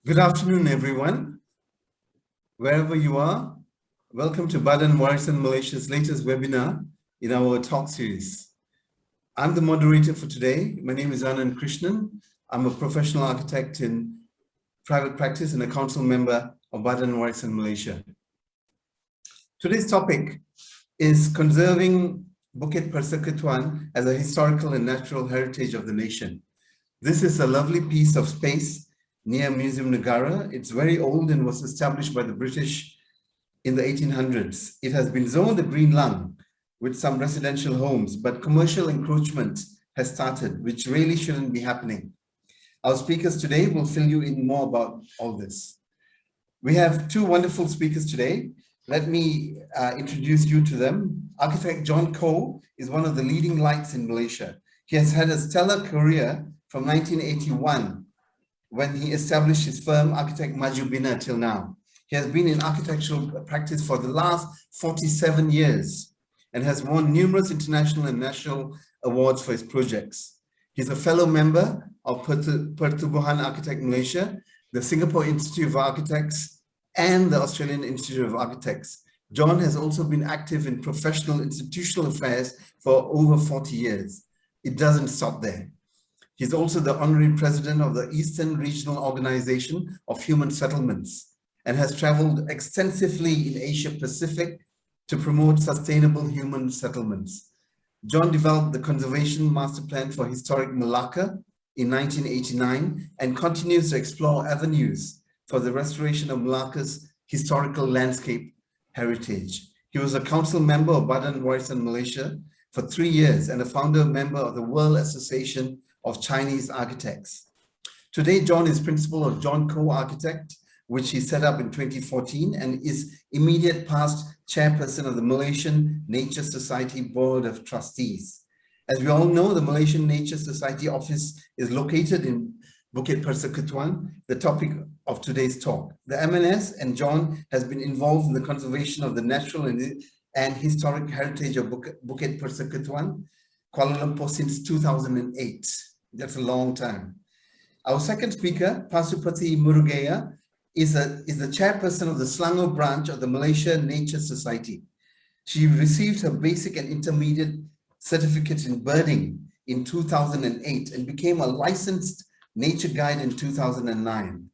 Good afternoon, everyone. Wherever you are, welcome to Badan Warisan Malaysia's latest webinar in our talk series. I'm the moderator for today. My name is Anand Krishnan. I'm a professional architect in private practice and a council member of Badan Warisan Malaysia. Today's topic is conserving Bukit Persekutuan as a historical and natural heritage of the nation. This is a lovely piece of space near Museum Negara. It's very old and was established by the British in the 1800s. It has been zoned a green lung with some residential homes, but commercial encroachment has started, which really shouldn't be happening. Our speakers today will fill you in more about all this. We have two wonderful speakers today. Let me introduce you to them. Architect John Koh is one of the leading lights in Malaysia. He has had a stellar career from 1981 when he established his firm, Architect Maju Bina, till now. He has been in architectural practice for the last 47 years and has won numerous international and national awards for his projects. He's a fellow member of Pertubuhan Architect Malaysia, the Singapore Institute of Architects, and the Australian Institute of Architects. John has also been active in professional institutional affairs for over 40 years. It doesn't stop there. He's also the honorary president of the Eastern Regional Organization of Human Settlements and has traveled extensively in Asia Pacific to promote sustainable human settlements. John developed the Conservation Master Plan for Historic Malacca in 1989 and continues to explore avenues for the restoration of Malacca's historical landscape heritage. He was a council member of Badan Warisan Malaysia for 3 years and a founder member of the World Association of Chinese Architects. Today, John is principal of John Koh Architect, which he set up in 2014 and is immediate past chairperson of the Malaysian Nature Society Board of Trustees. As we all know, the Malaysian Nature Society office is located in Bukit Persekutuan, the topic of today's talk. The MNS and John has been involved in the conservation of the natural and historic heritage of Bukit Persekutuan, Kuala Lumpur since 2008. That's a long time. Our second speaker, Pasupathy Murugiah, is the chairperson of the Selangor branch of the Malaysia Nature Society. She received her basic and intermediate certificate in birding in 2008 and became a licensed nature guide in 2009.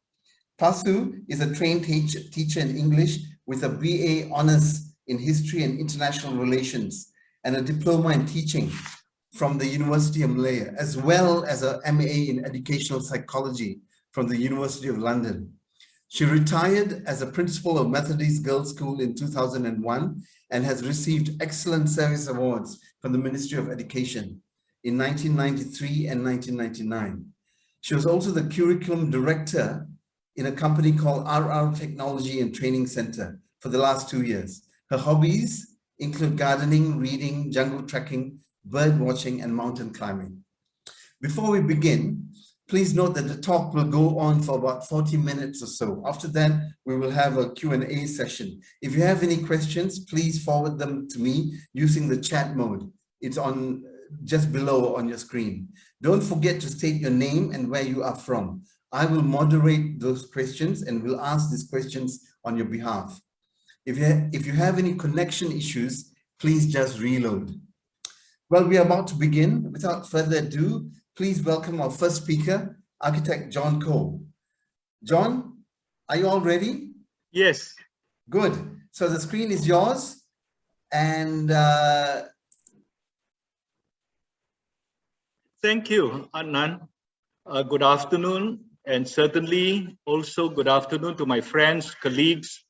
Pasu is a trained teacher in English with a BA honors in history and international relations and a diploma in teaching from the University of Malaya, as well as a MA in educational psychology from the University of London. She retired as a principal of Methodist Girls' School in 2001 and has received excellent service awards from the Ministry of Education in 1993 and 1999. She was also the curriculum director in a company called RR Technology and Training Center for the last 2 years. Her hobbies include gardening, reading, jungle trekking, bird watching, and mountain climbing. Before we begin, please note that the talk will go on for about 40 minutes or so. After that, we will have a Q&A session. If you have any questions, please forward them to me using the chat mode. It's on just below on your screen. Don't forget to state your name and where you are from. I will moderate those questions and will ask these questions on your behalf. If you have any connection issues, please just reload. Well, we are about to begin. Without further ado, please welcome our first speaker, Architect John Koh. John, are you all ready? Yes. Good. So the screen is yours. And thank you, Anand. Good afternoon, and certainly also good afternoon to my friends, colleagues,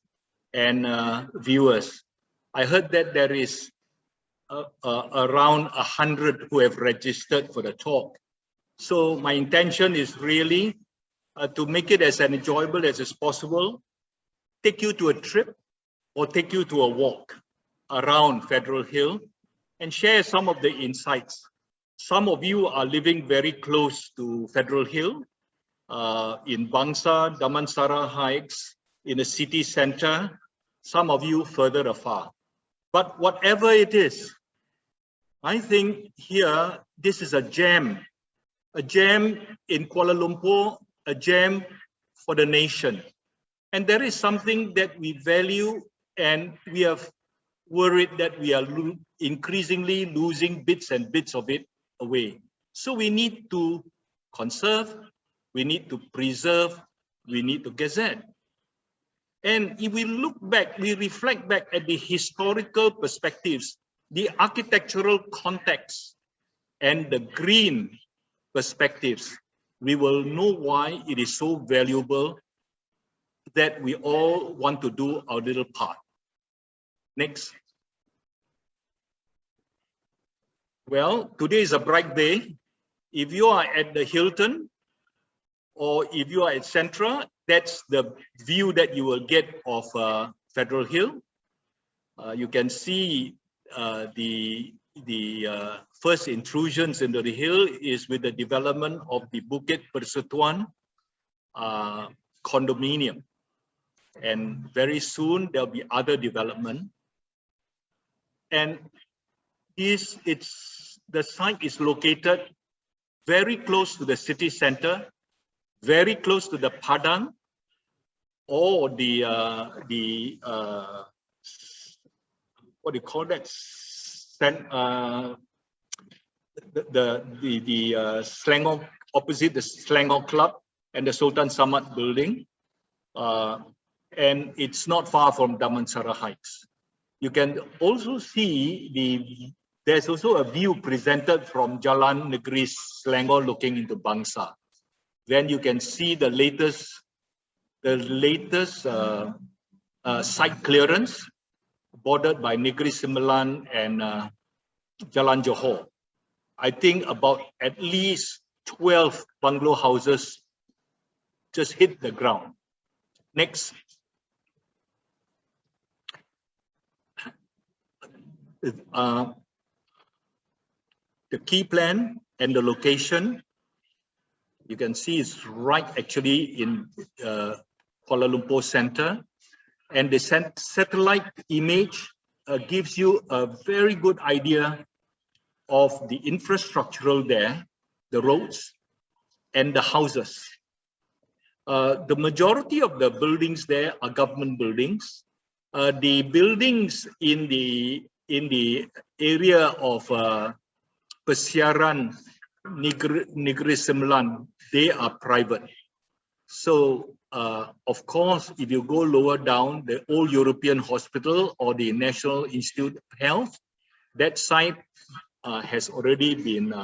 and viewers. I heard that there is around 100 who have registered for the talk. So my intention is really to make it as enjoyable as possible, take you to a trip or take you to a walk around Federal Hill and share some of the insights. Some of you are living very close to Federal Hill in Bangsa, Damansara Heights, in the city center, some of you further afar. But whatever it is, I think here, this is a gem in Kuala Lumpur, a gem for the nation. And there is something that we value, and we have worried that we are increasingly losing bits and bits of it away. So we need to conserve, we need to preserve, we need to gazette. And if we look back, we reflect back at the historical perspectives, the architectural context, and the green perspectives, we will know why it is so valuable that we all want to do our little part. Next. Well, today is a bright day. If you are at the Hilton or if you are at Centra, that's the view that you will get of Federal Hill. You can see the first intrusions into the hill is with the development of the Bukit Persekutuan condominium. And very soon there'll be other development. And the site is located very close to the city center, very close to the Padang, or the what do you call that? The Selangor, opposite the Selangor Club and the Sultan Samad building. And it's not far from Damansara Heights. You can also see there's also a view presented from Jalan Negeri Selangor looking into Bangsa. Then you can see the latest site clearance bordered by Negeri Sembilan and Jalan Johor. I think about at least 12 bungalow houses just hit the ground. Next. The key plan and the location, you can see is right actually in Kuala Lumpur center. And the satellite image gives you a very good idea of the infrastructural there, the roads and the houses. The majority of the buildings there are government buildings. The buildings in the area of Persiaran Negeri Sembilan, they are private. So, of course, if you go lower down, the Old European Hospital or the National Institute of Health, that site has already been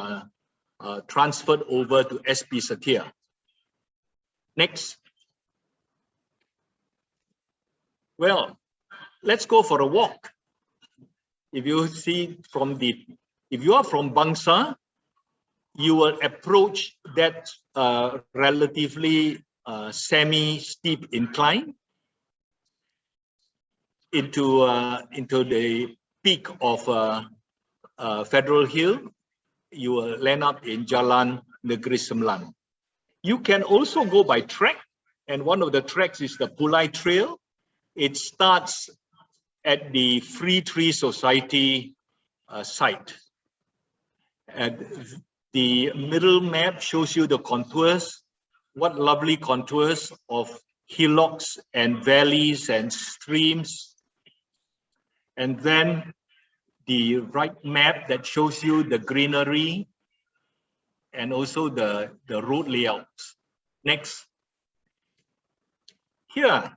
transferred over to SP Setia. Next. Well, let's go for a walk. If you are from Bangsa, you will approach that relatively semi-steep incline into the peak of Federal Hill. You will land up in Jalan Negeri Sembilan. You can also go by track, and one of the tracks is the Pulai Trail. It starts at the Free Tree Society site. And the middle map shows you the contours. What lovely contours of hillocks and valleys and streams. And then the right map that shows you the greenery and also the road layouts. Next. Here,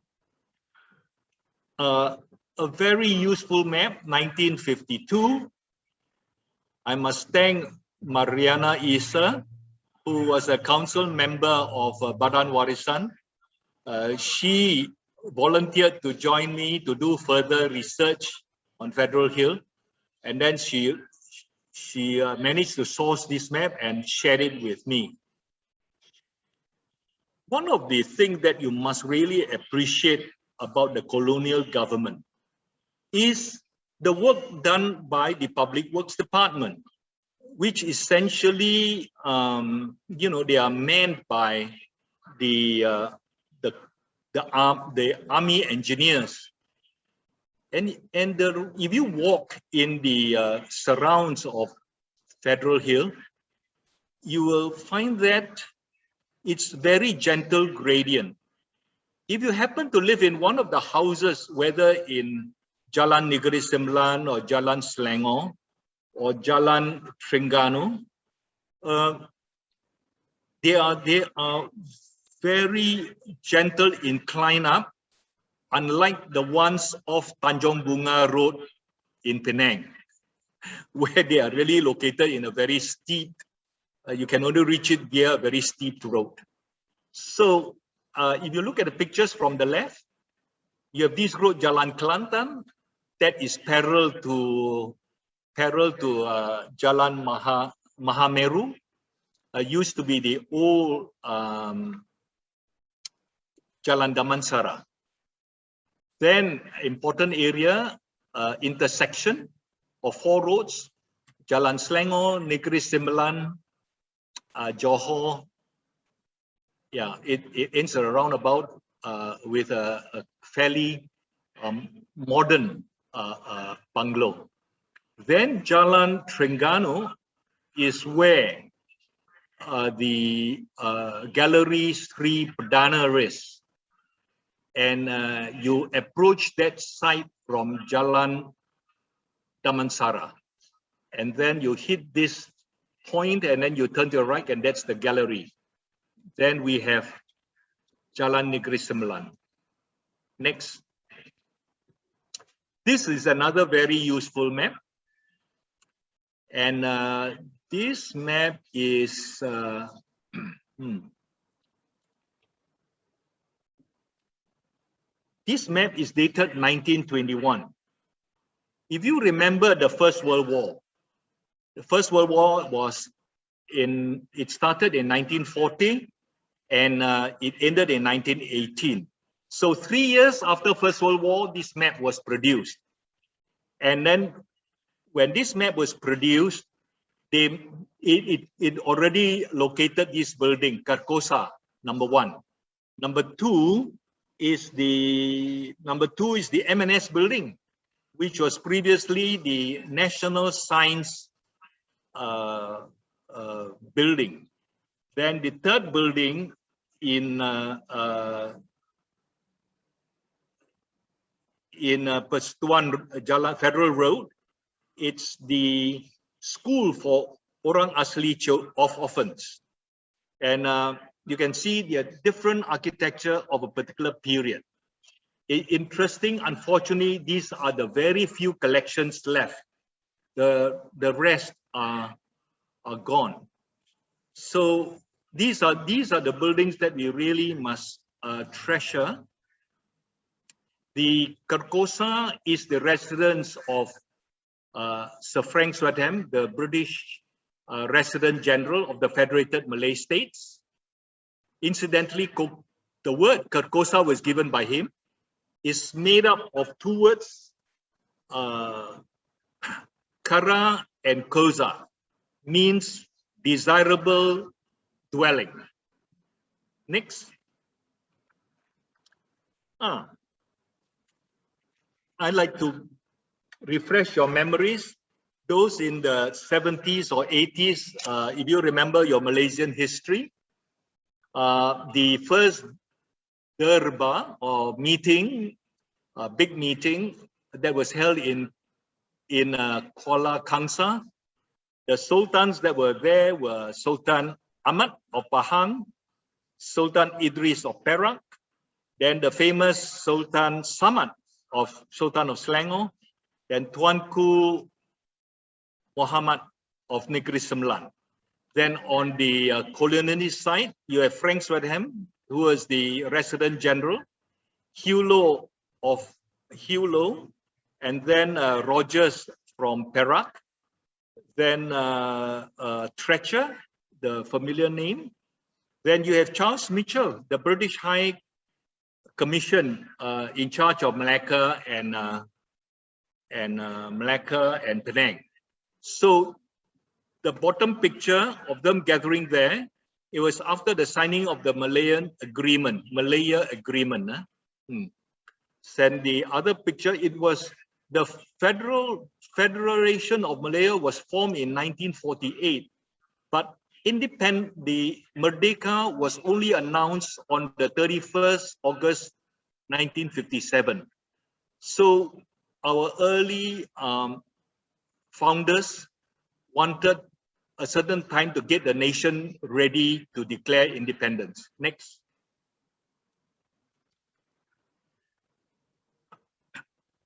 a very useful map, 1952. I must thank Mariana Isa, who was a council member of Badan Warisan. She volunteered to join me to do further research on Federal Hill. And then she managed to source this map and share it with me. One of the things that you must really appreciate about the colonial government is the work done by the Public Works Department, which essentially, they are manned by the army engineers. And if you walk in the surrounds of Federal Hill, you will find that it's very gentle gradient. if you happen to live in one of the houses, whether in Jalan Negeri Sembilan or Jalan Selangor or Jalan Terengganu, they are very gentle incline up, unlike the ones off Tanjung Bunga Road in Penang, where they are really located in a very steep, you can only reach it via a very steep road. So if you look at the pictures from the left, you have this road Jalan Kelantan that is parallel to Jalan Mahameru. Used to be the old Jalan Damansara. Then important area, intersection of 4 roads, Jalan Selangor, Negeri Sembilan, Johor. Yeah, it ends around about with a fairly modern bungalow. Then Jalan Terengganu is where the Gallery Sri Perdana is. And you approach that site from Jalan Damansara. And then you hit this point and then you turn to your right and that's the gallery. Then we have Jalan Negeri Sembilan. Next. This is another very useful map. And this map is this map is dated 1921. If you remember the First World War, the First World War it started in 1940 and it ended in 1918. So 3 years after First World War, this map was produced. And then when this map was produced, it already located this building, Karkosa, number 1. Number 2 is the M&S building, which was previously the National Science building. Then the third building in Persekutuan Jalan Federal Road, it's the school for Orang Asli of Orphans. And you can see the different architecture of a particular period. Interesting, unfortunately, these are the very few collections left. The rest are gone. So these are the buildings that we really must treasure. The Karkosa is the residence of Sir Frank Swetham, the British Resident General of the Federated Malay States. Incidentally, the word Karkosa was given by him. Is made up of 2 words, Kara and Koza, means desirable dwelling. Next. I'd like to refresh your memories. Those in the 70s or 80s, if you remember your Malaysian history, the first Durbar or meeting, a big meeting that was held in Kuala Kangsar. The sultans that were there were Sultan Ahmad of Pahang, Sultan Idris of Perak, then the famous Sultan Samad Sultan of Selangor, then Tuanku Muhammad of Negeri Sembilan. Then on the colonialist side, you have Frank Swetham, who was the Resident General, Hugh Low of Hugh, and then Rogers from Perak, then Treacher, the familiar name. Then you have Charles Mitchell, the British High Commission in charge of Malacca and Penang. So the bottom picture of them gathering there, it was after the signing of the Malaya Agreement. Then the other picture, it was the Federation of Malaya was formed in 1948, but the Merdeka was only announced on the 31st August 1957. So our early founders wanted a certain time to get the nation ready to declare independence. Next.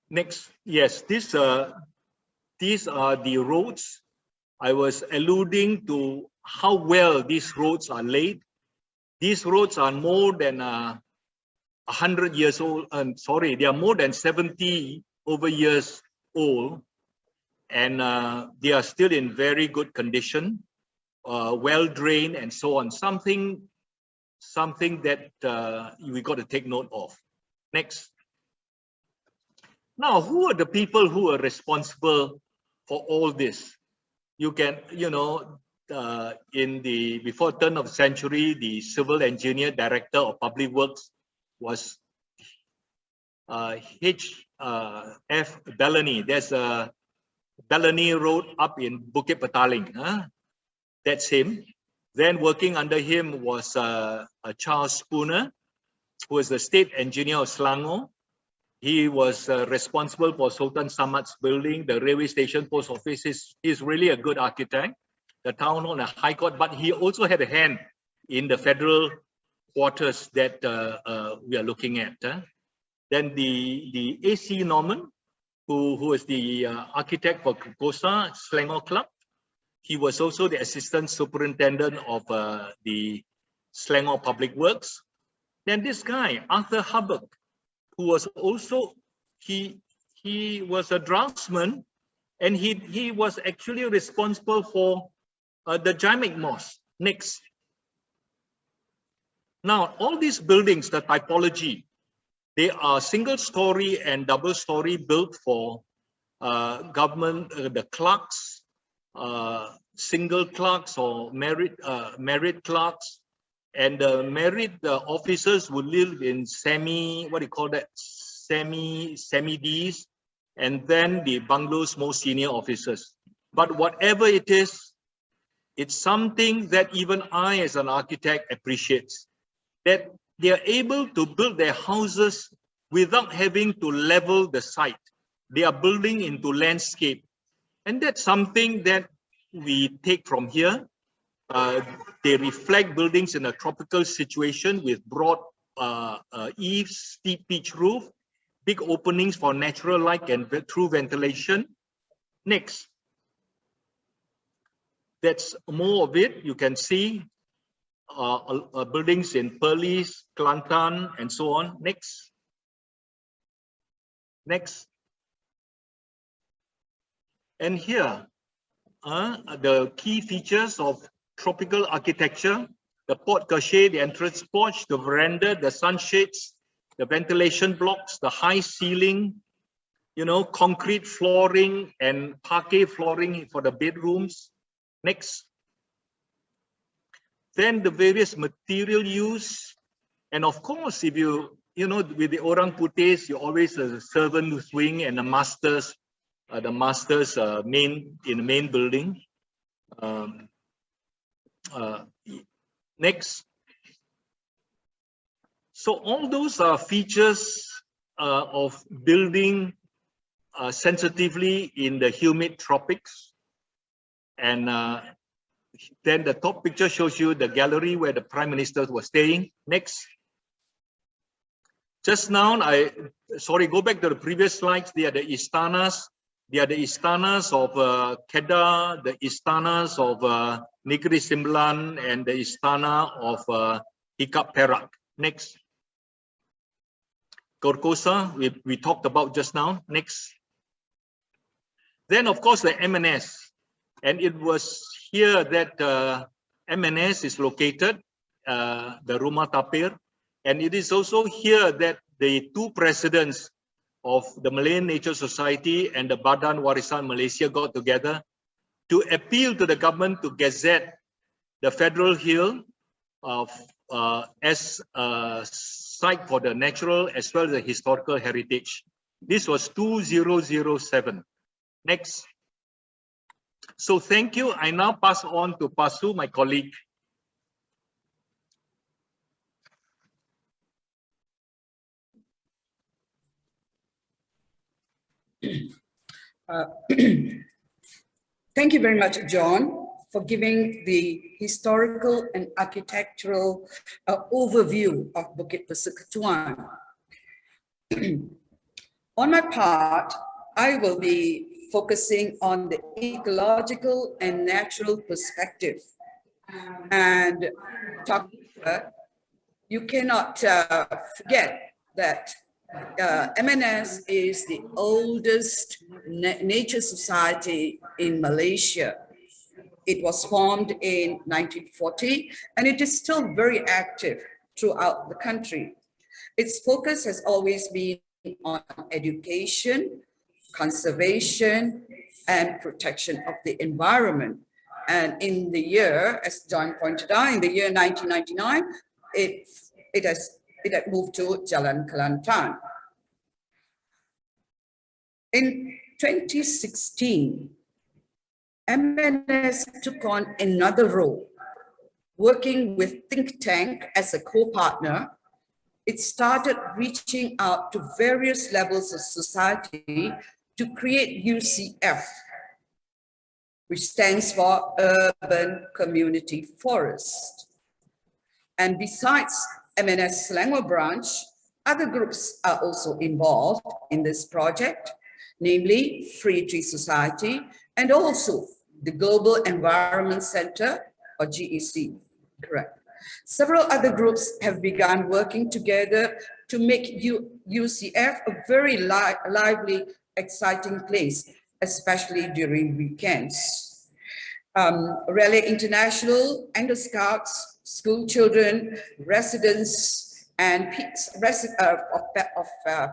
Next, yes, these are the roads. I was alluding to how well these roads are laid. These roads are more than 100 years old. Sorry, they are more than 70 over years old, and they are still in very good condition, well drained, and so on. Something that we got to take note of. Next. Now, who are the people who are responsible for all this? You can, in the before turn of the century, the civil engineer director of public works was H.F. Bellany. There's a Bellany Road up in Bukit Petaling. That's him. Then working under him was Charles Spooner, who was the state engineer of Selangor. He was responsible for Sultan Samad's building, the railway station, post office. He's really a good architect. The town hall and the high court, but he also had a hand in the federal quarters that we are looking at. Then the A.C. Norman, who was the architect for Kosa Selangor Club. He was also the assistant superintendent of the Selangor Public Works. Then this guy, Arthur Hubbard, who was also, he was a draftsman, and he was actually responsible for the Jamek Mosque. Next. Now, all these buildings, the typology, they are single story and double story built for government, the clerks, single clerks or married clerks. And the married officers would live in semi-Ds, and then the bungalows, most senior officers. But whatever it is, it's something that even I as an architect appreciates, that they are able to build their houses without having to level the site. They are building into landscape. And that's something that we take from here. They reflect buildings in a tropical situation with broad eaves, steep pitch roof, big openings for natural light and through ventilation. Next. That's more of it. You can see buildings in Perlis, Kelantan, and so on. Next. Next. And here, the key features of tropical architecture: the porte cochere, the entrance porch, the veranda, the sunshades, the ventilation blocks, the high ceiling, concrete flooring and parquet flooring for the bedrooms. Next. Then the various material use. And of course, if with the orang putih, you always a servant wing and the masters in the main building. Next. So all those are features of building sensitively in the humid tropics. And then the top picture shows you the gallery where the Prime Minister was staying. Next. Just now, go back to the previous slides. They are the istanas. They are the istanas of Kedah, the istanas of Negeri Sembilan, and the istana of Hikap Perak. Next. Gorkosa, we talked about just now. Next. Then, of course, the M&S. And it was here that M&S is located, the Rumah Tapir. And it is also here that the two presidents of the Malayan Nature Society and the Badan Warisan Malaysia got together to appeal to the government to gazette the Federal Hill as a site for the natural as well as the historical heritage. This was 2007. Next. So thank you. I now pass on to Pasu, my colleague. Thank you very much, John, for giving the historical and architectural overview of Bukit Persekutuan. On my part, I will be focusing on the ecological and natural perspective. And you cannot forget that MNS is the oldest nature society in Malaysia. It was formed in 1940 and it is still very active throughout the country. Its focus has always been on education, conservation, and protection of the environment. And in the year, as John pointed out, in the year 1999, it had moved to Jalan Kelantan. In 2016, MNS took on another role, working with Think Tank as a co-partner. It started reaching out to various levels of society to create UCF, which stands for Urban Community Forest. And besides MNS Selangor branch, other groups are also involved in this project, namely Free Tree Society and also the Global Environment Center, or GEC, correct. Several other groups have begun working together to make UCF a very lively, exciting place, especially during weekends. Raleigh International and the Scouts, school children, residents, and of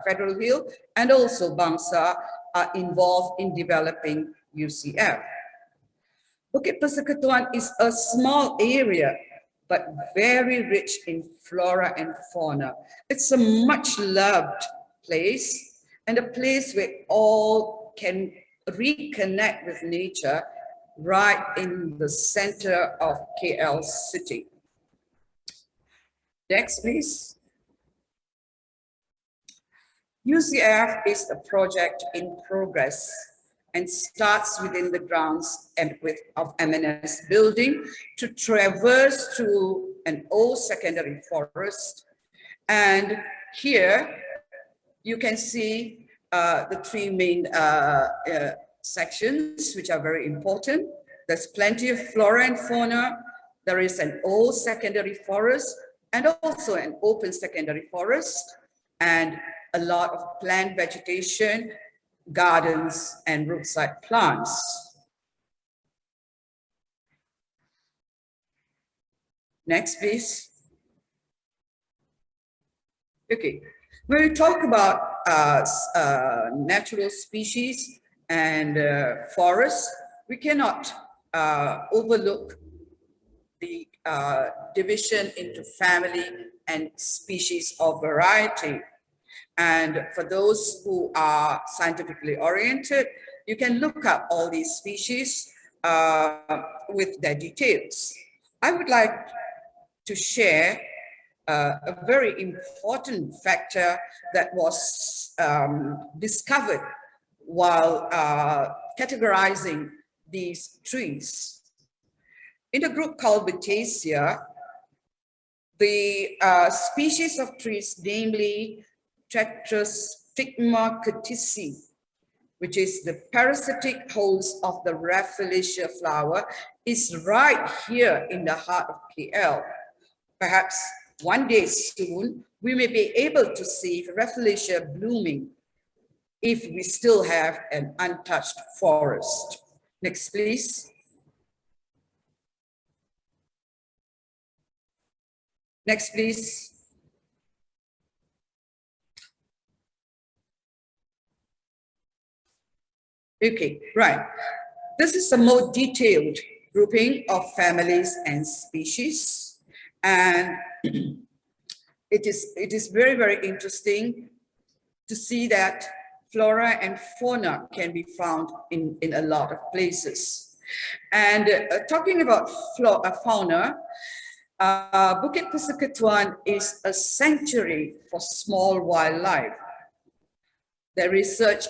Federal Hill, and also Bangsa are involved in developing UCF. Bukit Persekutuan is a small area, but very rich in flora and fauna. It's a much loved place and a place where all can reconnect with nature right in the center of KL city. Next, please. UCF is a project in progress and starts within the grounds of MNS building to traverse through an old secondary forest. And here you can see the three main sections, which are very important. There's plenty of flora and fauna. There is an old secondary forest and also an open secondary forest, and a lot of plant vegetation, gardens, and roadside plants. Next, please. Okay, when we talk about natural species and forests, we cannot overlook the division into family and species of variety. And for those who are scientifically oriented, you can look up all these species with their details. I would like to share a very important factor that was discovered while categorizing these trees. In a group called Betaceae, the species of trees, namely Tetrastigma curtisi, which is the parasitic host of the Rafflesia flower, is right here in the heart of KL. Perhaps one day soon, we may be able to see Rafflesia blooming if we still have an untouched forest. Next, please. Next, please. Okay, right. This is a more detailed grouping of families and species. And it is very, very interesting to see that flora and fauna can be found in a lot of places. And talking about fauna, Bukit Persekutuan is a sanctuary for small wildlife. their research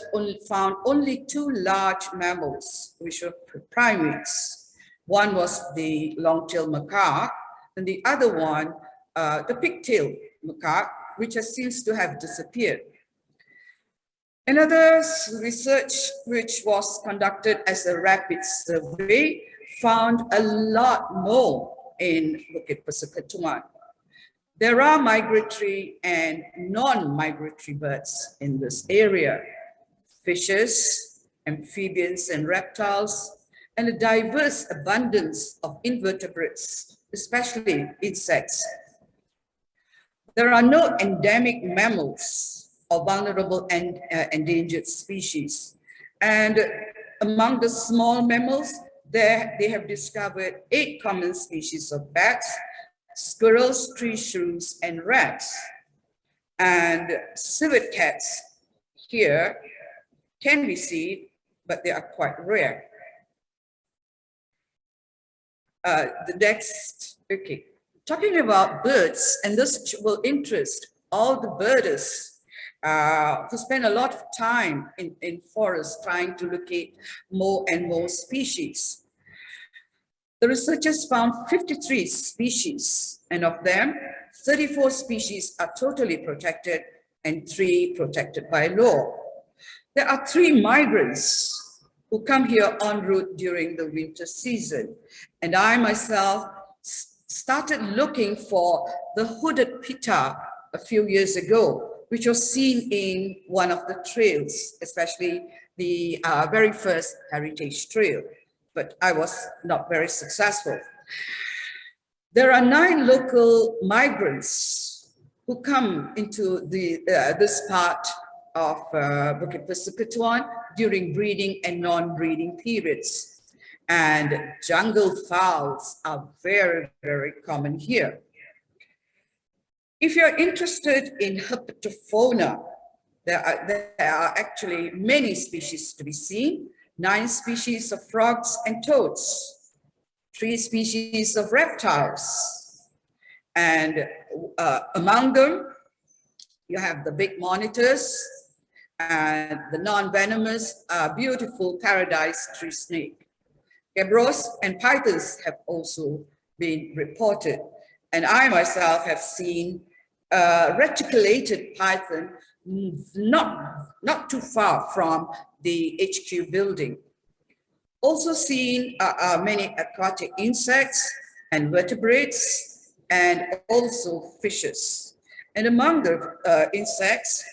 found only 2 large mammals, which were primates. One was the long-tailed macaque, and the other one, the pig-tailed macaque, which seems to have disappeared. Another research, which was conducted as a rapid survey, found a lot more in Bukit Persekutuan. There are migratory and non-migratory birds in this area, fishes, amphibians and reptiles, and a diverse abundance of invertebrates, especially insects. There are no endemic mammals or vulnerable and endangered species. And among the small mammals, they have discovered 8 common species of bats, squirrels, tree shrews, and rats. And civet cats here can be seen, but they are quite rare. The next, okay. Talking about birds, and this will interest all the birders who spend a lot of time in forests trying to locate more and more species. The researchers found 53 species, and of them, 34 species are totally protected and 3 protected by law. There are 3 migrants who come here en route during the winter season, and I myself started looking for the hooded pitta a few years ago, which was seen in one of the trails, especially the very first heritage trail, but I was not very successful. There are 9 local migrants who come into this part of Bukit Persekutuan during breeding and non-breeding periods. And jungle fowls are very, very common here. If you're interested in herpetofauna, there are actually many species to be seen. 9 species of frogs and toads, 3 species of reptiles. And among them, you have the big monitors and the non-venomous, beautiful paradise tree snake. Gabbros and pythons have also been reported. And I myself have seen a reticulated python not too far from the HQ building. Also seen many aquatic insects and vertebrates, and also fishes. And among the insects,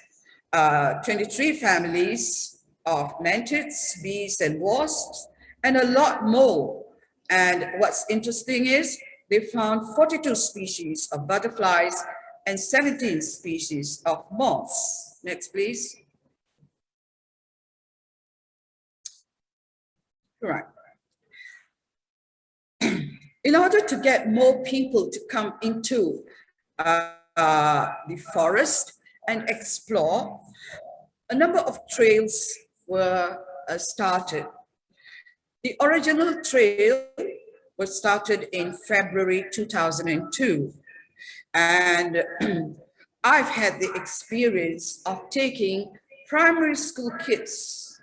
23 families of mantids, bees, and wasps, and a lot more. And what's interesting is they found 42 species of butterflies and 17 species of moths. Next, please. Right. In order to get more people to come into the forest and explore, a number of trails were started. The original trail was started in February 2002. And I've had the experience of taking primary school kids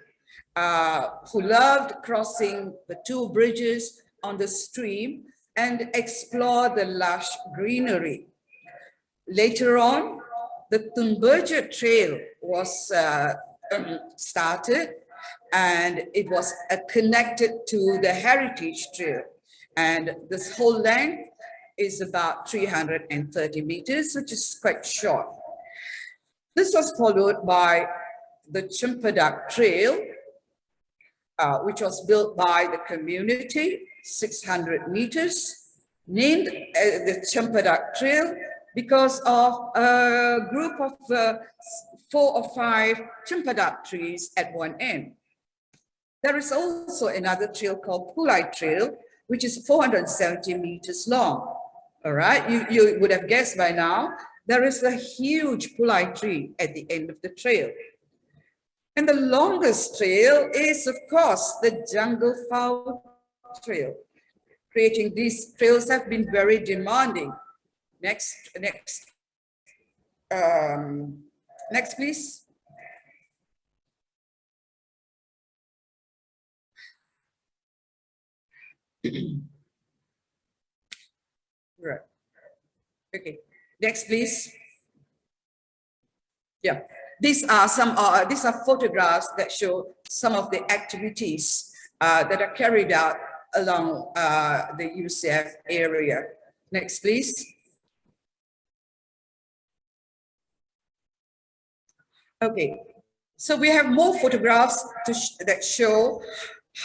who loved crossing the 2 bridges on the stream and explore the lush greenery. Later on, the Tumberja Trail was started, and it was connected to the Heritage Trail. And this whole length is about 330 meters, which is quite short. This was followed by the Chimpedak Trail, which was built by the community, 600 meters, named the Chimpedak Trail because of a group of 4 or 5 Chimpedak trees at one end. There is also another trail called Pulai Trail, which is 470 meters long. All right, you would have guessed by now, there is a huge Pulai tree at the end of the trail. And the longest trail is, of course, the Jungle Fowl Trail. Creating these trails have been very demanding. Next, please. Right. Okay. Next, please. Yeah. These are photographs that show some of the activities that are carried out along the UCF area. Next, please. Okay, so we have more photographs that show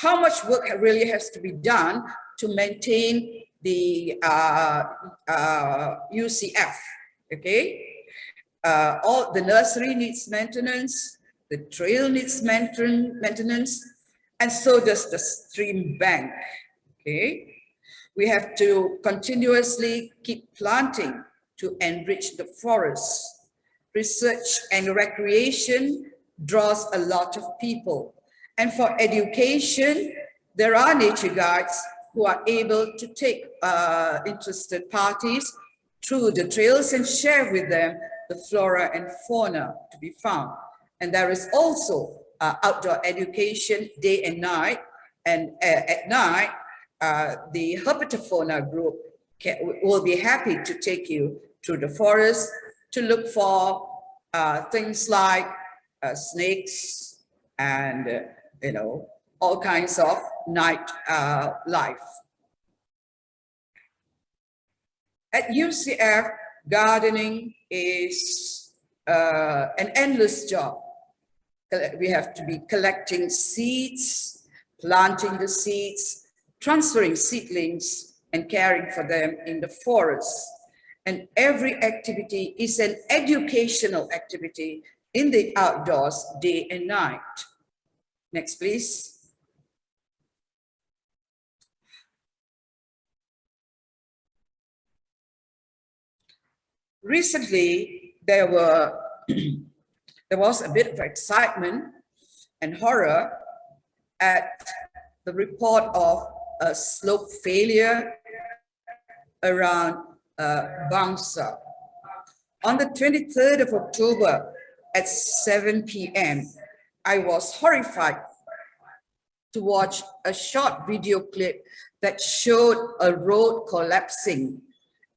how much work really has to be done to maintain the UCF, okay? All the nursery needs maintenance, the trail needs maintenance, and so does the stream bank, okay? We have to continuously keep planting to enrich the forests. Research and recreation draws a lot of people. And for education, there are nature guides who are able to take interested parties through the trails and share with them the flora and fauna to be found. And there is also outdoor education day and night. And at night, the herpetofauna group will be happy to take you through the forest to look for things like snakes and, you know, all kinds of night life. At UCF, gardening is an endless job. We have to be collecting seeds, planting the seeds, transferring seedlings, and caring for them in the forest. And every activity is an educational activity in the outdoors, day and night. Next, please. Recently, there was a bit of excitement and horror at the report of a slope failure around Bangsa. On the 23rd of October at 7 p.m., I was horrified to watch a short video clip that showed a road collapsing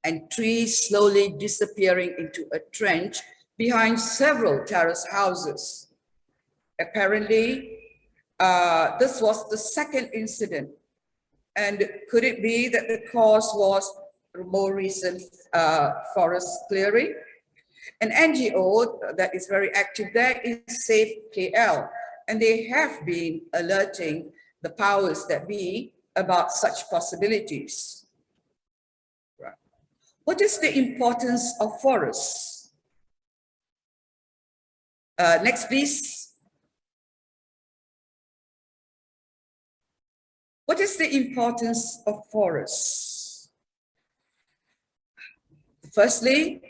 and trees slowly disappearing into a trench behind several terrace houses. Apparently, this was the second incident. And could it be that the cause was more recent forest clearing? An NGO that is very active there is Save KL, and they have been alerting the powers that be about such possibilities. Right. What is the importance of forests? Next, please. What is the importance of forests? Firstly,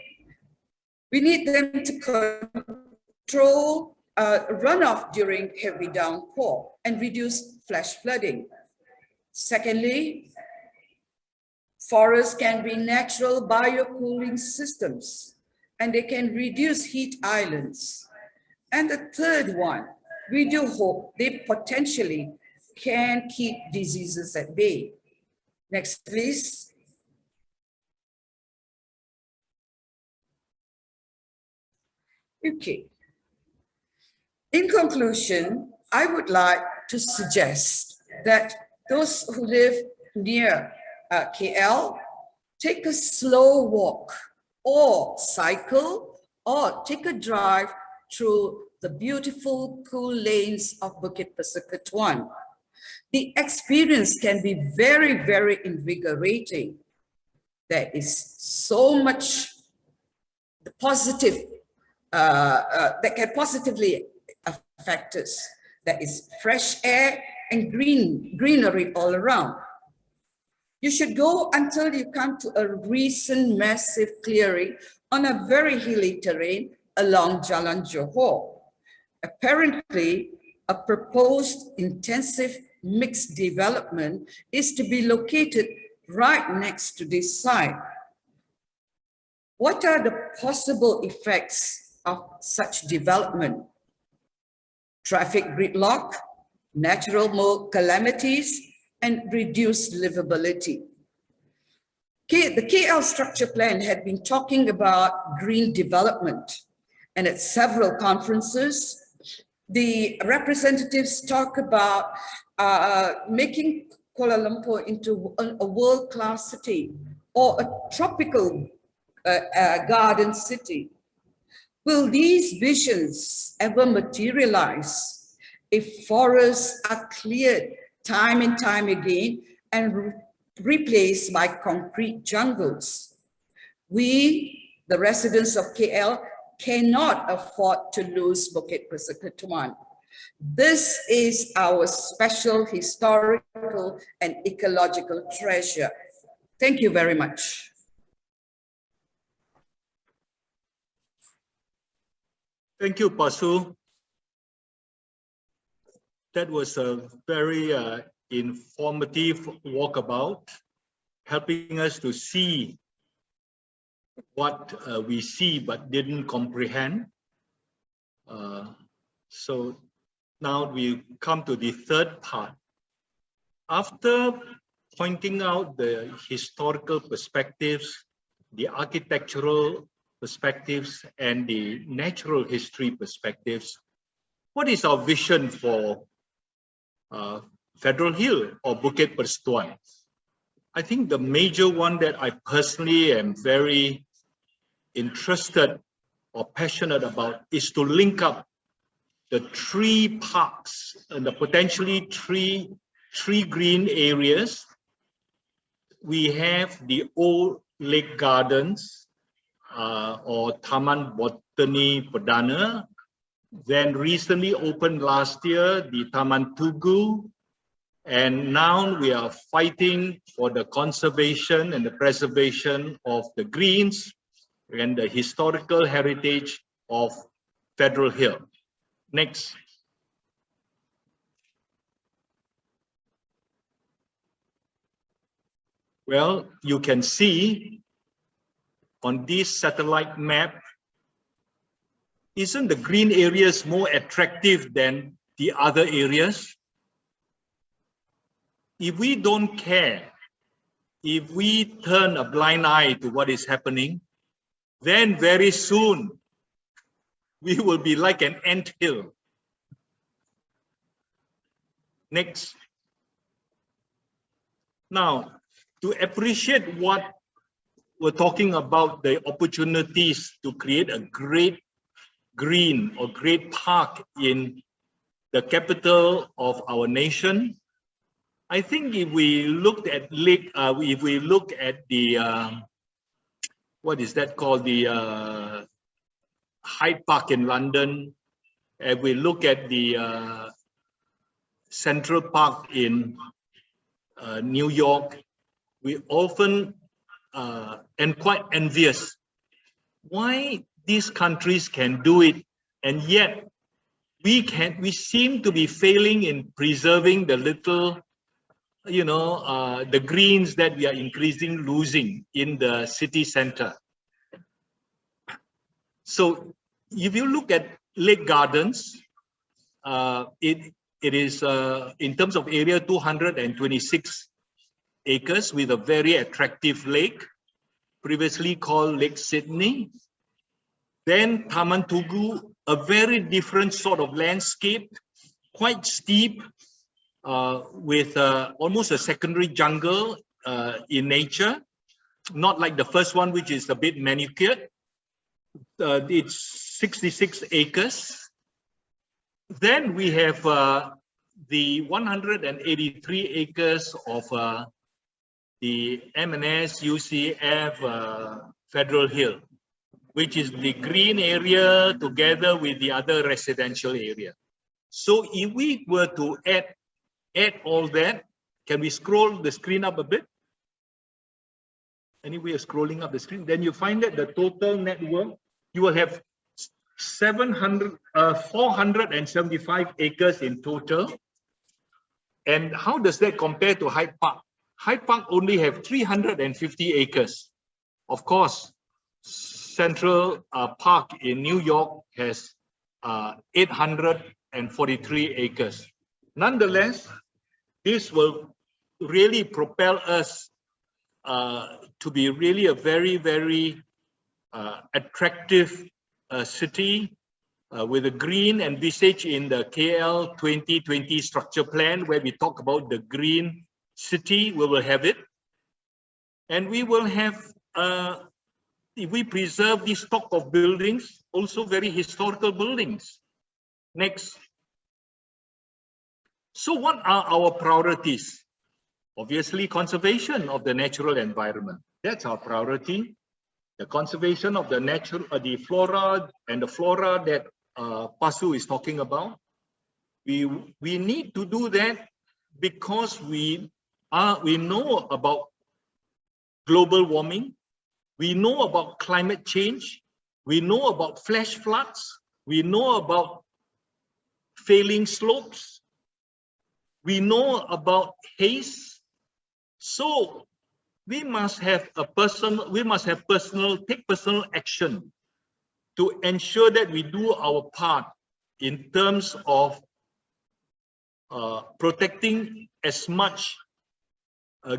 we need them to control runoff during heavy downpour and reduce flash flooding. Secondly, forests can be natural biocooling systems and they can reduce heat islands. And the third one, we do hope they potentially can keep diseases at bay. Next, please. Okay. In conclusion, I would like to suggest that those who live near KL take a slow walk or cycle or take a drive through the beautiful cool lanes of Bukit Persekutuan. The experience can be very, very invigorating. There is so much positive that can positively affect us. There is fresh air and greenery all around. You should go until you come to a recent massive clearing on a very hilly terrain along Jalan Johor. Apparently, a proposed intensive mixed development is to be located right next to this site. What are the possible effects of such development? Traffic gridlock, natural calamities, and reduce livability. The KL structure plan had been talking about green development, and at several conferences, the representatives talk about making Kuala Lumpur into a world-class city or a tropical garden city. Will these visions ever materialize if forests are cleared time and time again and replaced by concrete jungles? We, the residents of KL, cannot afford to lose Bukit Persekutuan. This is our special historical and ecological treasure. Thank you very much. Thank you, Pasu. That was a very informative walkabout, helping us to see what we see but didn't comprehend. So now we come to the third part. After pointing out the historical perspectives, the architectural perspectives, and the natural history perspectives, what is our vision for Federal Hill or Bukit Persekutuan? I think the major one that I personally am very interested or passionate about is to link up the three parks and the potentially three green areas. We have the old lake gardens or Taman Botani Perdana. Then recently opened last year, the Taman Tugu. And now we are fighting for the conservation and the preservation of the greens and the historical heritage of Federal Hill. Next. Well, you can see on this satellite map, isn't the green areas more attractive than the other areas? If we don't care, if we turn a blind eye to what is happening, then very soon we will be like an anthill. Next. Now, to appreciate what we're talking about, the opportunities to create a great green or great park in the capital of our nation, I think if we looked at if we look at the what is that called, the Hyde Park in London, and we look at the Central Park in New York, we often and quite envious why these countries can do it, and yet we seem to be failing in preserving the little, you know, the greens that we are increasingly losing in the city center. So if you look at lake gardens, it is in terms of area 226 acres with a very attractive lake, previously called Lake Sydney. Then Taman Tugu, a very different sort of landscape, quite steep, with almost a secondary jungle in nature, not like the first one, which is a bit manicured. It's 66 acres. Then we have the 183 acres of the M&S UCF Federal Hill, which is the green area together with the other residential area. So if we were to add all that, can we scroll the screen up a bit? Any way of scrolling up the screen? Then you find that the total network, you will have 475 acres in total. And how does that compare to Hyde Park? Hyde Park only have 350 acres. Of course, Central Park in New York has 843 acres. Nonetheless, this will really propel us to be really a very, very attractive city with a green envisaged in the KL 2020 structure plan, where we talk about the green city. We will have it. And we will have, if we preserve this stock of buildings, also very historical buildings. Next. So what are our priorities? Obviously, conservation of the natural environment. That's our priority. The conservation of the natural, the flora and the flora that Pasu is talking about. We need to do that because we know about global warming. We know about climate change. We know about flash floods. We know about failing slopes. We know about haze. So we must have take personal action to ensure that we do our part in terms of protecting as much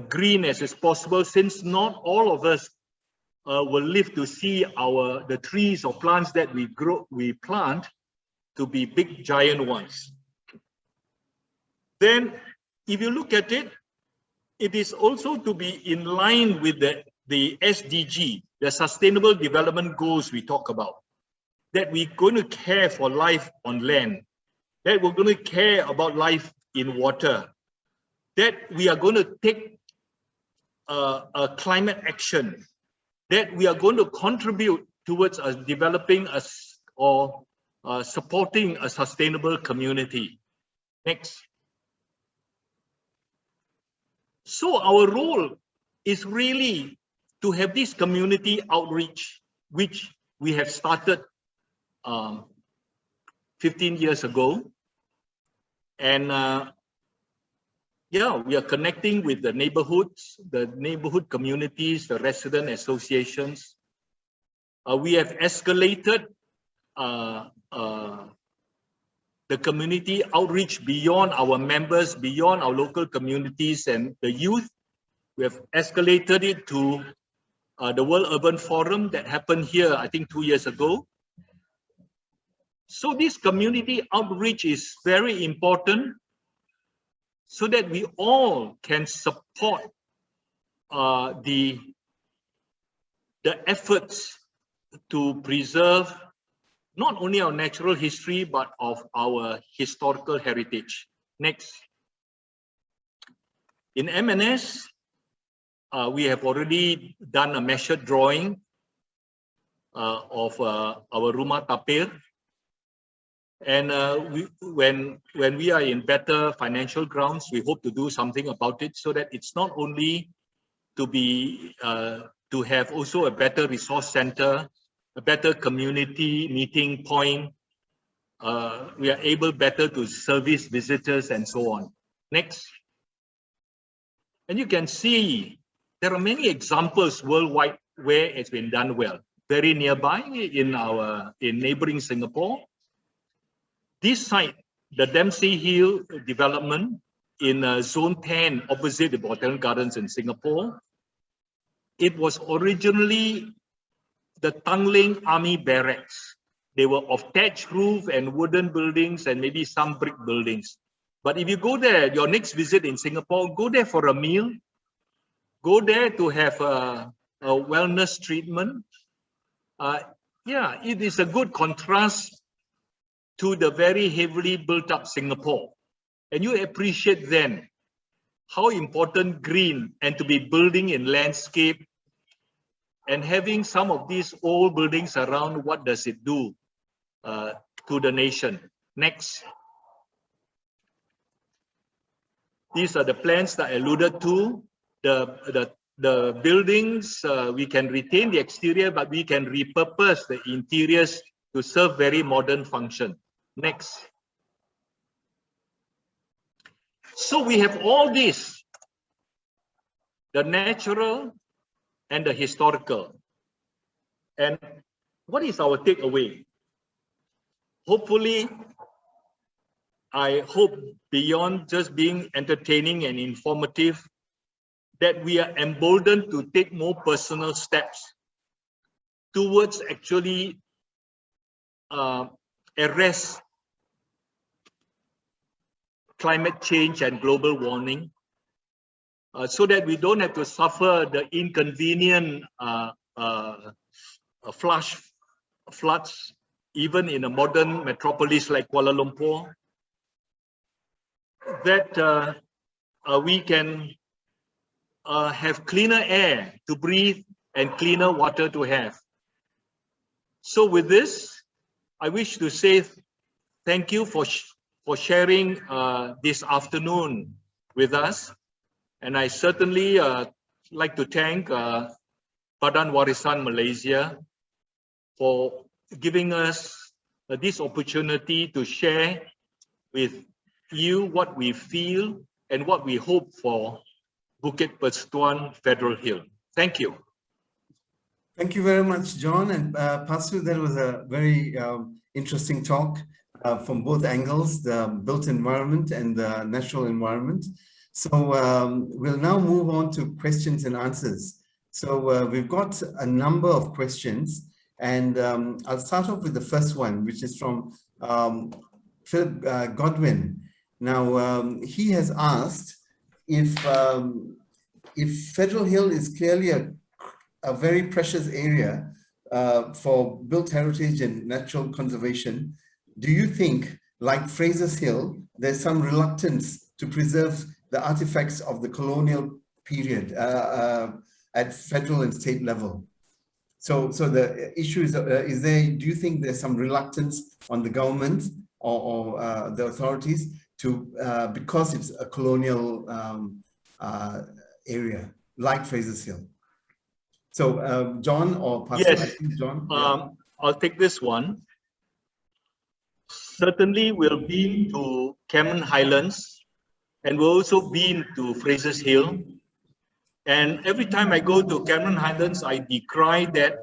green as is possible, since not all of us will live to see the trees or plants that we plant to be big giant ones. Then if you look at it, it is also to be in line with the SDG, the Sustainable Development Goals we talk about, that we're going to care for life on land, that we're going to care about life in water, that we are going to take a climate action, that we are going to contribute towards developing or supporting a sustainable community. Next. So our role is really to have this community outreach, which we have started 15 years ago. And yeah, we are connecting with the neighborhoods, the neighborhood communities, the resident associations. We have escalated the community outreach beyond our members, beyond our local communities and the youth. We have escalated it to the World Urban Forum that happened here, I think 2 years ago. So this community outreach is very important so that we all can support the efforts to preserve not only our natural history, but of our historical heritage. Next. In M&S, we have already done a measured drawing of our Rumah Tapir. And when we are in better financial grounds, we hope to do something about it so that it's not only to be to have also a better resource center, a better community meeting point. We are able better to service visitors and so on. Next. And you can see there are many examples worldwide where it's been done well. Very nearby in neighboring Singapore. This site, the Dempsey Hill development in Zone 10 opposite the Botanic Gardens in Singapore, it was originally the Tanglin Army Barracks. They were of thatched roof and wooden buildings and maybe some brick buildings. But if you go there, your next visit in Singapore, go there for a meal, go there to have a wellness treatment. Yeah, it is a good contrast to the very heavily built up Singapore. And you appreciate then how important green and to be building in landscape and having some of these old buildings around, what does it do to the nation? Next. These are the plans that I alluded to. The buildings, we can retain the exterior, but we can repurpose the interiors to serve very modern function. Next. So we have all this, the natural and the historical. And what is our takeaway? Hopefully, I hope beyond just being entertaining and informative, that we are emboldened to take more personal steps towards actually arrest climate change and global warming, so that we don't have to suffer the inconvenient floods, even in a modern metropolis like Kuala Lumpur, that we can have cleaner air to breathe and cleaner water to have. So with this, I wish to say thank you for sharing this afternoon with us. And I certainly like to thank Badan Warisan Malaysia for giving us this opportunity to share with you what we feel and what we hope for Bukit Persekutuan Federal Hill. Thank you. Thank you very much, John and Pasu. That was a very interesting talk from both angles, the built environment and the natural environment. So we'll now move on to questions and answers. So we've got a number of questions, and I'll start off with the first one, which is from Philip Godwin. Now, he has asked if Federal Hill is clearly a very precious area for built heritage and natural conservation, do you think, like Fraser's Hill, there's some reluctance to preserve the artifacts of the colonial period at federal and state level? So the issue is there, do you think there's some reluctance on the government or the authorities to, because it's a colonial area, like Fraser's Hill? So John or Pastor? Yes, I think John. I'll take this one. Certainly we'll be to Cameron Highlands, and we'll also been to Fraser's Hill. And every time I go to Cameron Highlands, I decry that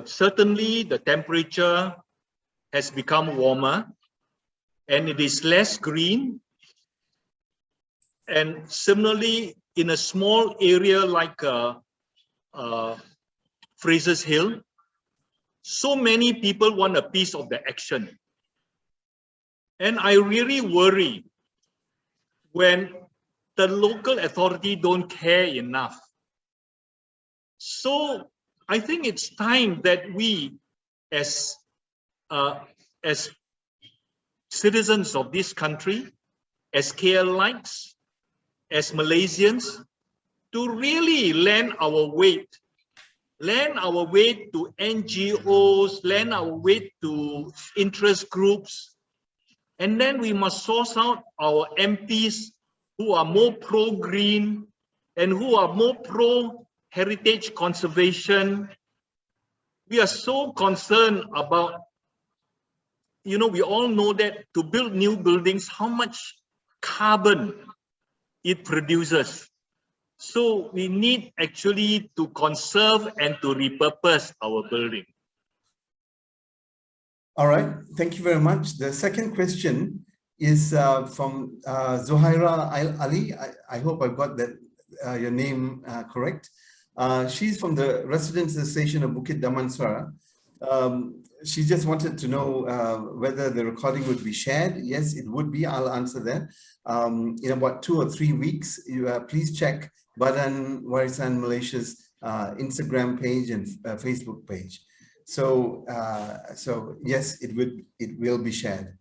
certainly the temperature has become warmer and it is less green. And similarly, in a small area like Fraser's Hill, so many people want a piece of the action. And I really worry when the local authority don't care enough. So I think it's time that we, as citizens of this country, as KLites, as Malaysians, to really lend our weight to NGOs, lend our weight to interest groups, and then we must source out our MPs who are more pro-green and who are more pro-heritage conservation. We are so concerned about, we all know that to build new buildings, how much carbon it produces. So we need actually to conserve and to repurpose our building. All right, thank you very much. The second question is from Zohaira Ali. I hope I got that your name correct. She's from the Residents Association of Bukit Damansara. She just wanted to know whether the recording would be shared. Yes, it would be. I'll answer that. In about 2 or 3 weeks, please check Badan Warisan Malaysia's Instagram page and Facebook page. So yes, it will be shared.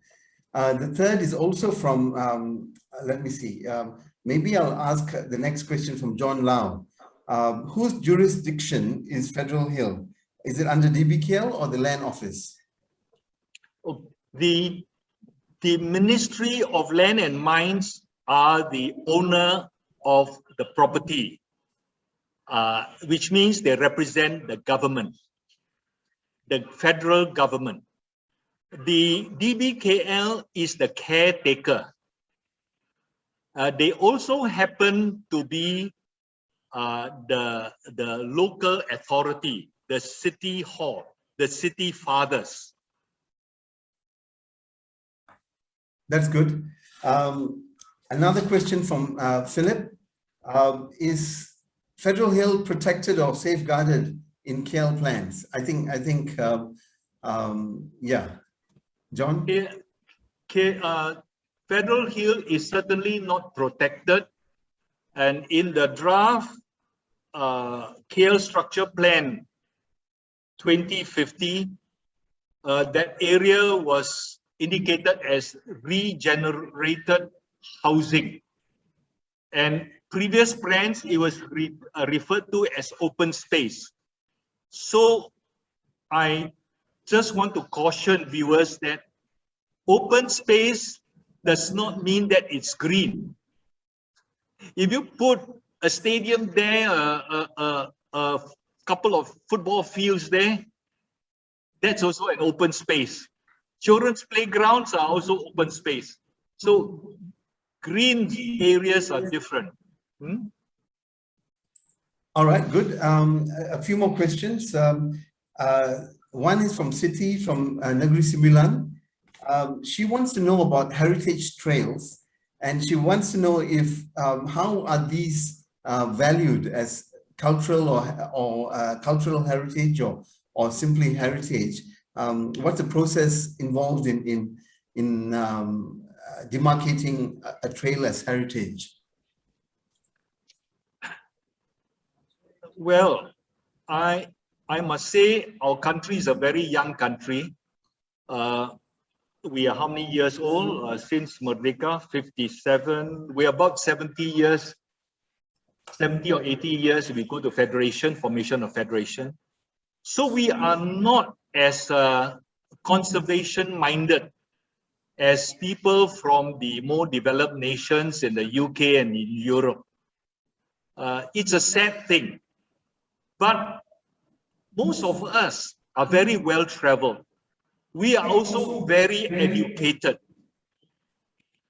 The third is also from, let me see, maybe I'll ask the next question from John Lau. Whose jurisdiction is Federal Hill? Is it under DBKL or the Land Office? The Ministry of Land and Mines are the owner of the property, which means they represent the government, the federal government. The DBKL is the caretaker. They also happen to be the local authority, the city hall, the city fathers. That's good. Another question from Philip. Is Federal Hill protected or safeguarded in KL plans? I think, yeah. John? Federal Hill is certainly not protected. And in the draft KL Structure Plan 2050, that area was indicated as regenerated housing. And previous plans, it was referred to as open space. So I just want to caution viewers that open space does not mean that it's green. If you put a stadium there, a couple of football fields there, that's also an open space. Children's playgrounds are also open space. So green areas are different. All right, good. A few more questions. One is from Siti from Negeri Sembilan. She wants to know about heritage trails, and she wants to know if how are these valued as cultural or cultural heritage or simply heritage? What's the process involved in demarcating a trail as heritage? Well, I must say our country is a very young country. We are how many years old since Merdeka? 57. We're about 70 years, 70 or 80 years. We go to federation, formation of federation. So we are not as conservation minded as people from the more developed nations in the UK and in Europe. It's a sad thing, but most of us are very well traveled. We are also very educated.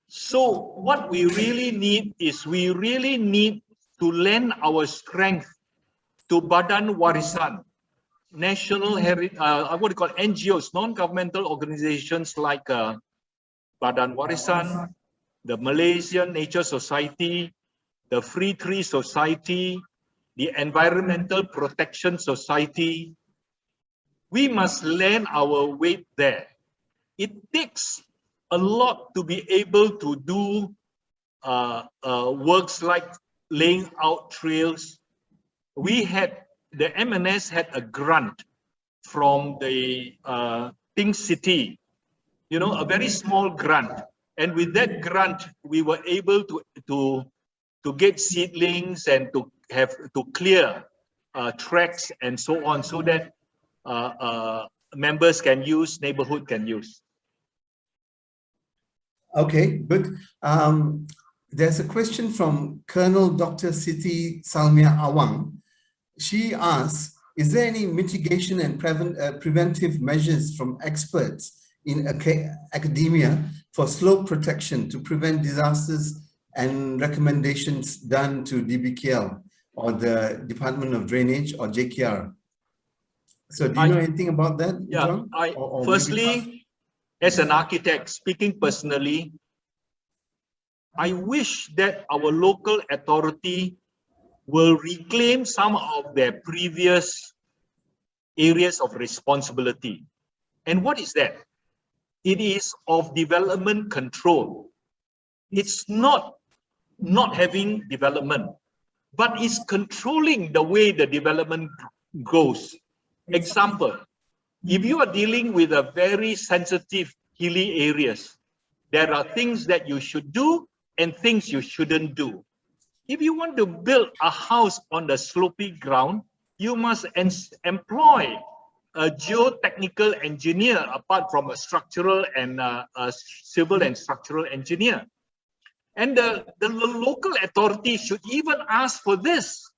So what we really need is we really need to lend our strength to Badan Warisan, national heritage, what do you call NGOs, non-governmental organizations like Badan Warisan, the Malaysian Nature Society, the Free Tree Society, the Environmental Protection Society. We must lend our weight there. It takes a lot to be able to do works like laying out trails. The MNS had a grant from the Pink City, you know, a very small grant. And with that grant, we were able to get seedlings and to clear tracks and so on, so that members can use, neighborhood can use. Okay, good. There's a question from Colonel Dr. Siti Salmia Awang. She asks, is there any mitigation and preventive measures from experts in academia for slope protection to prevent disasters, and recommendations done to DBKL or the Department of Drainage or JKR? So do you know anything about that, John? Firstly, as an architect, speaking personally, I wish that our local authority will reclaim some of their previous areas of responsibility. And what is that? It is of development control. It's not having development, but it's controlling the way the development goes. Example, if you are dealing with a very sensitive hilly areas, there are things that you should do and things you shouldn't do. If you want to build a house on the slopy ground, you must employ a geotechnical engineer apart from a structural and a civil and structural engineer. And the local authority should even ask for this.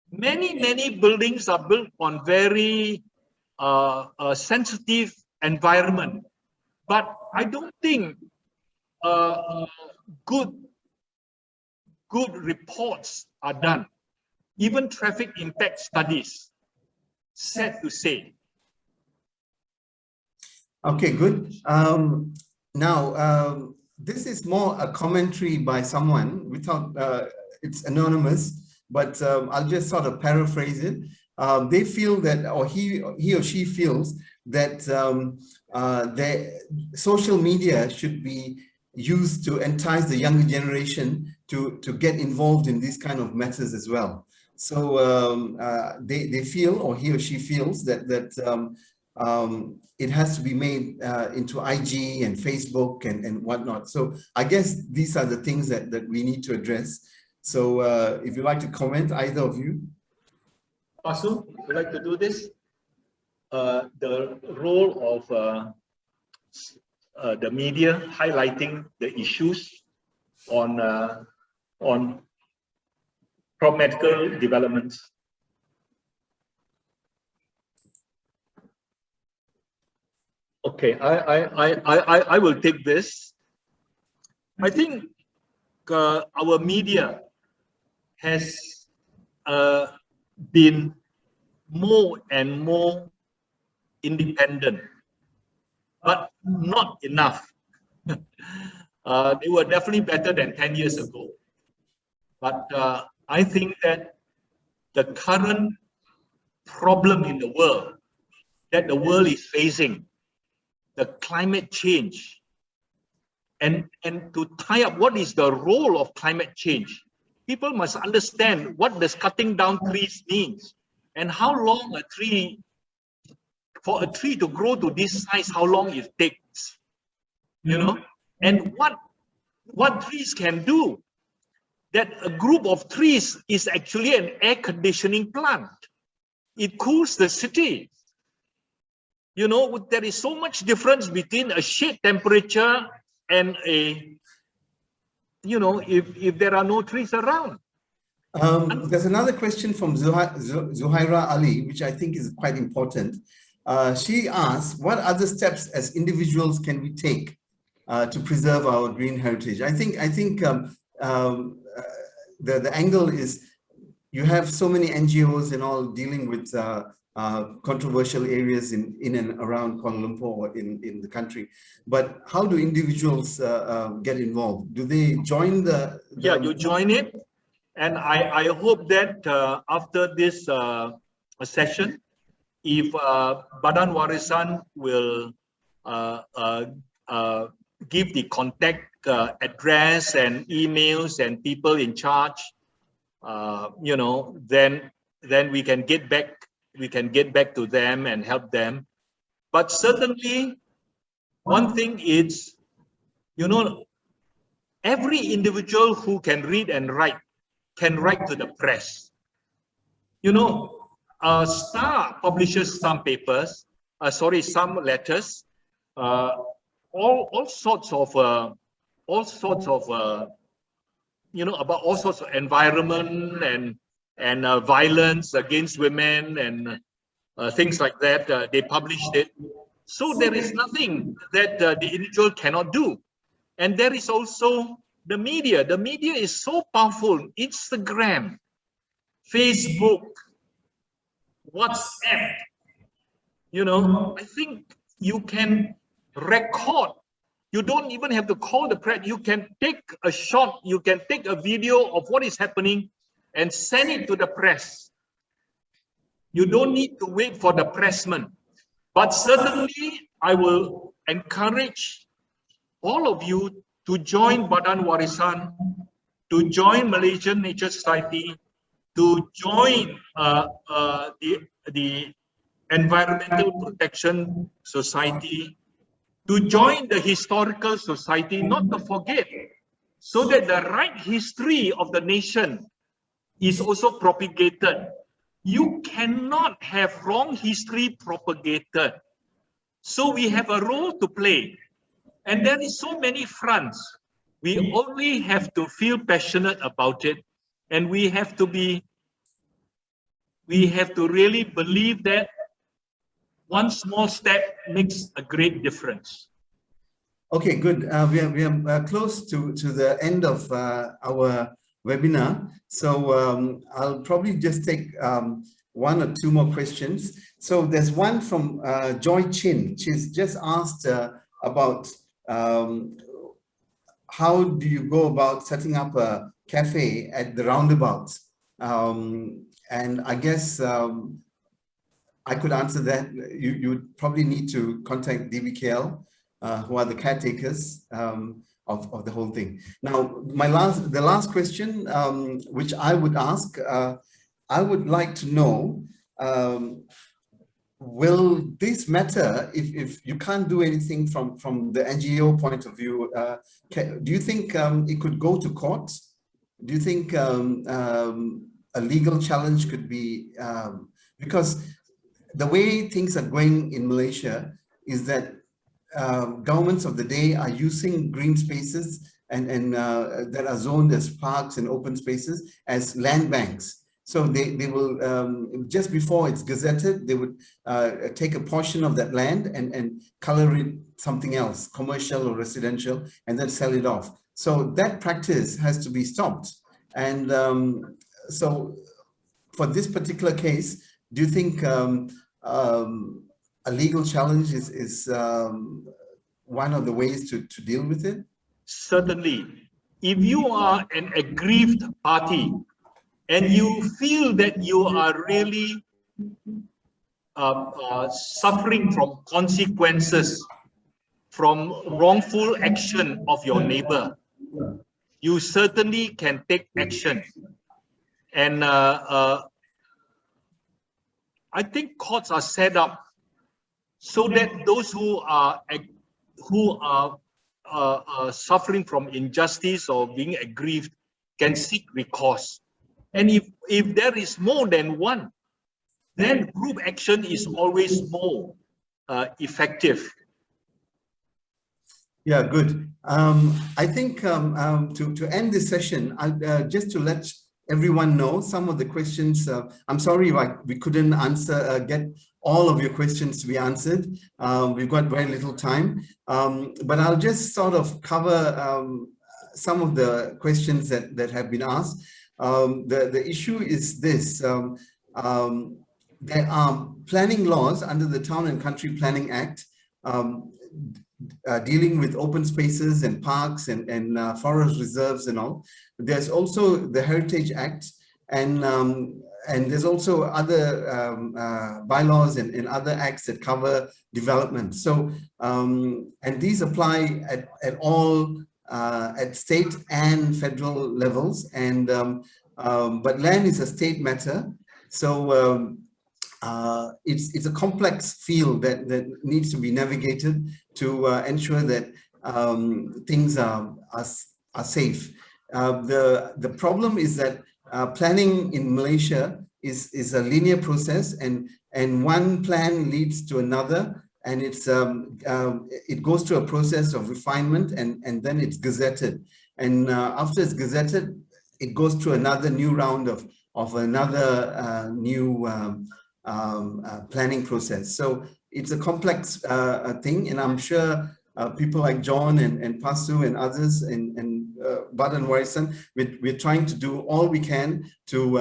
Many buildings are built on very sensitive environment, but I don't think good reports are done. Even traffic impact studies, sad to say. Okay, good. Now, this is more a commentary by someone without, it's anonymous, but I'll just sort of paraphrase it. They feel that, or he or she feels that the social media should be used to entice the younger generation to get involved in these kind of matters as well. So they feel, or he or she feels, that it has to be made into IG and Facebook and whatnot. So I guess these are the things that we need to address. So if you'd like to comment, either of you. Pasu, would you like to do this? The role of the media highlighting the issues on problematical developments. Okay, I will take this. I think our media has been more and more independent, but not enough. They were definitely better than 10 years ago. But I think that the current problem in the world that the world is facing, the climate change, and to tie up what is the role of climate change, people must understand what does cutting down trees means, and how long a tree, for a tree to grow to this size, how long it takes, you know, and what trees can do. That a group of trees is actually an air conditioning plant. It cools the city. You know, there is so much difference between a shade temperature and a, you know, if there are no trees around. There's another question from Zuhaira Ali, which I think is quite important. She asks, what other steps as individuals can we take to preserve our green heritage? I think the angle is, you have so many NGOs and all dealing with controversial areas in and around Kuala Lumpur or in the country. But how do individuals get involved? Do they join the Yeah, you join it. And I hope that after this session, if Badan Warisan will give the contact address and emails and people in charge, you know, then we can get back to them and help them. But certainly, one thing is, you know, every individual who can read and write can write to the press. You know, Star publishes some papers, some letters, all sorts of you know, about all sorts of environment and violence against women and things like that. They published it. So there is nothing that the individual cannot do. And there is also the media. The media is so powerful. Instagram, Facebook, WhatsApp. You know, I think you can record. You don't even have to call the press. You can take a shot, you can take a video of what is happening and send it to the press. You don't need to wait for the pressman. But certainly, I will encourage all of you to join Badan Warisan, to join Malaysian Nature Society, to join the Environmental Protection Society, to join the Historical Society, not to forget, so that the right history of the nation is also propagated. You cannot have wrong history propagated. So we have a role to play. And there is so many fronts. We only have to feel passionate about it. And we have to really believe that one small step makes a great difference. Okay, good. We are close to the end of our webinar. So I'll probably just take one or two more questions. So there's one from Joy Chin. She's just asked about how do you go about setting up a cafe at the roundabouts? And I guess I could answer that. You probably need to contact DBKL, who are the caretakers of the whole thing. Now, the last question, which I would ask, I would like to know, will this matter if you can't do anything from the NGO point of view? Do you think it could go to court? Do you think a legal challenge could be, because the way things are going in Malaysia is that governments of the day are using green spaces and that are zoned as parks and open spaces as land banks. So they will, just before it's gazetted, they would take a portion of that land and color it something else, commercial or residential, and then sell it off. So that practice has to be stopped. And so for this particular case, do you think a legal challenge is one of the ways to deal with it? Certainly. If you are an aggrieved party and you feel that you are really suffering from consequences from wrongful action of your neighbor, you certainly can take action. And I think courts are set up so that those who are suffering from injustice or being aggrieved can seek recourse. And if there is more than one, then group action is always more effective. Yeah, good. I think to end this session, just to let everyone know some of the questions. I'm sorry we couldn't answer, get all of your questions to be answered. We've got very little time, but I'll just sort of cover some of the questions that have been asked. The issue is this. There are planning laws under the Town and Country Planning Act dealing with open spaces and parks and forest reserves and all. There's also the Heritage Act, and there's also other bylaws and other acts that cover development. So and these apply at all at state and federal levels, and but land is a state matter. So it's a complex field that needs to be navigated to ensure that things are safe. The problem is that planning in Malaysia is a linear process, and one plan leads to another, and it goes through a process of refinement, and then it's gazetted, and after it's gazetted, it goes through another new round of another new planning process. So it's a complex thing, and I'm sure people like John and Pasu and others and Badan Warisan, we're trying to do all we can to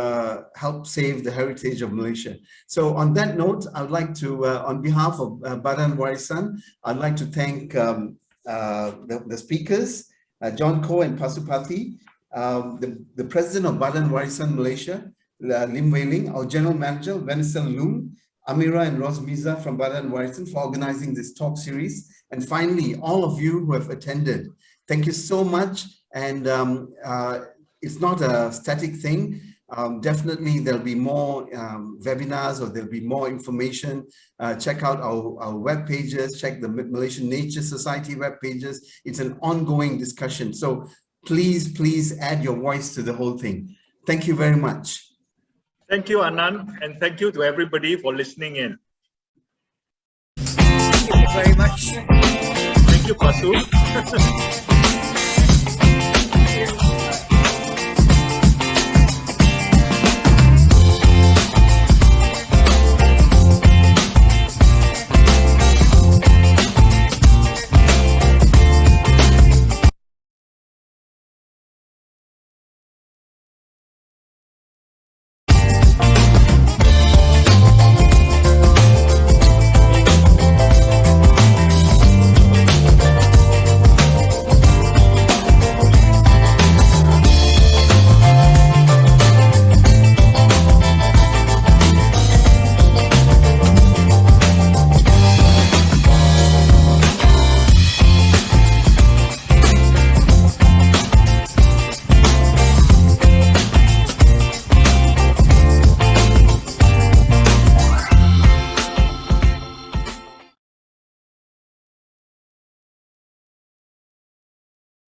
help save the heritage of Malaysia. So on that note, I'd like to, on behalf of Badan Warisan, I'd like to thank the speakers, John Koh and Pasupathy, the president of Badan Warisan Malaysia, Lim Wei Ling, our general manager, Vanessa Loom, Amira and Rosmiza from Badan Warisan for organizing this talk series. And finally, all of you who have attended, thank you so much. And it's not a static thing. Definitely there'll be more webinars, or there'll be more information. Check out our web pages, check the Malaysian Nature Society web pages. It's an ongoing discussion. So please add your voice to the whole thing. Thank you very much. Thank you, Anand, and thank you to everybody for listening in. Thank you very much. Thank you, Pasu.